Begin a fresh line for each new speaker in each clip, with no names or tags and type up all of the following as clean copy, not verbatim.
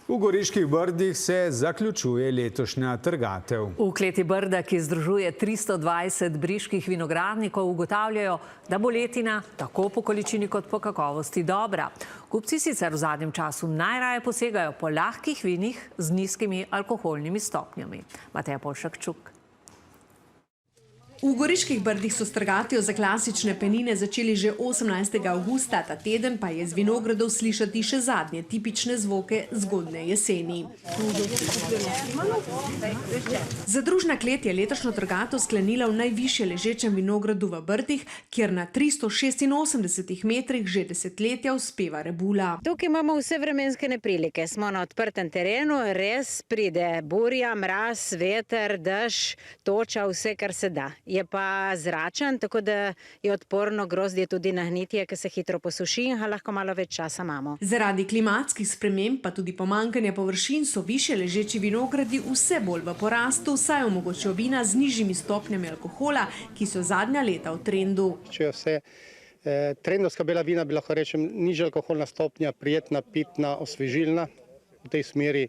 V Goriških Brdih se zaključuje letošnja trgatev.
V kleti Brda, ki združuje 320 briških vinogradnikov, ugotavljajo, da bo letina tako po količini kot po kakovosti dobra. Kupci sicer v zadnjem času najraje posegajo po lahkih vinih z nizkimi alkoholnimi stopnjami. Mateja Polšak-Čuk.
V Goriških Brdih so s trgatijo za klasične penine začeli že 18. avgusta, ta teden pa je z vinogradov slišati še zadnje tipične zvoke zgodnje jeseni. Zadružna klet je letošnjo trgatev sklenila v najvišje ležečem vinogradu v Brdih, kjer na 386 metrih že desetletja uspeva rebula.
Tukaj imamo vse vremenske neprilike. Smo na odprtem terenu, res pride burja, mraz, veter, dež, toča, vse, kar se da. Je pa zračen, tako da je odporno grozdje tudi na gnitje, ki se hitro posuši in ga lahko malo več časa imamo.
Zaradi klimatskih sprememb pa tudi pomanjkanja površin so višje ležeči vinogradi vse bolj v porastu, saj omogočajo vina z nižjimi stopnjami alkohola, ki so zadnja leta v trendu.
Če je vse trendovska bela vina, bi lahko rečem, nižja alkoholna stopnja, prijetna, pitna, osvežilna, v tej smeri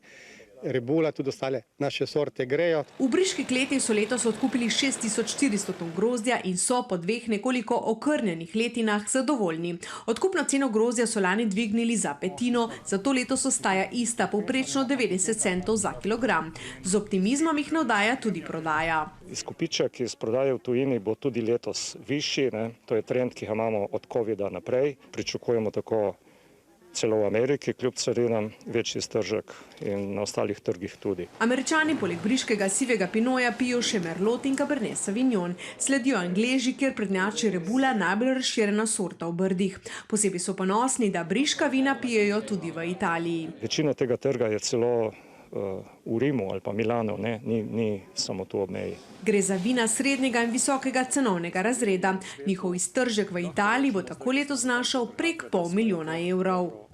rebula, tudi ostale naše sorte grejo.
V briški kleti so letos odkupili 6400 ton grozdja in so po dveh nekoliko okrnjenih letinah zadovoljni. Odkupno ceno grozdja so lani dvignili za petino, zato letos ostaja ista, povprečno 90 centov za kilogram. Z optimizmom jih navdaja tudi prodaja.
Izkupiček iz prodaje v tujini bo tudi letos višji, to je trend, ki ga imamo od covida naprej. Pričakujemo tako celo v Ameriki, kljub carinam, večji stržek in na ostalih trgih tudi.
Američani poleg briškega sivega pinoja pijo še merlot in cabernet sauvignon. Sledijo Angleži, kjer prednjači rebula, najbolj razširjena sorta v Brdih. Posebej so ponosni, da briška vina pijejo tudi v Italiji.
Večina tega trga je celo v Rimu ali pa Milanu, ni samo tu ob meji.
Gre za vina srednjega in visokega cenovnega razreda. Njihov iztržek v Italiji bo tako letos znašal prek 500 000 evrov.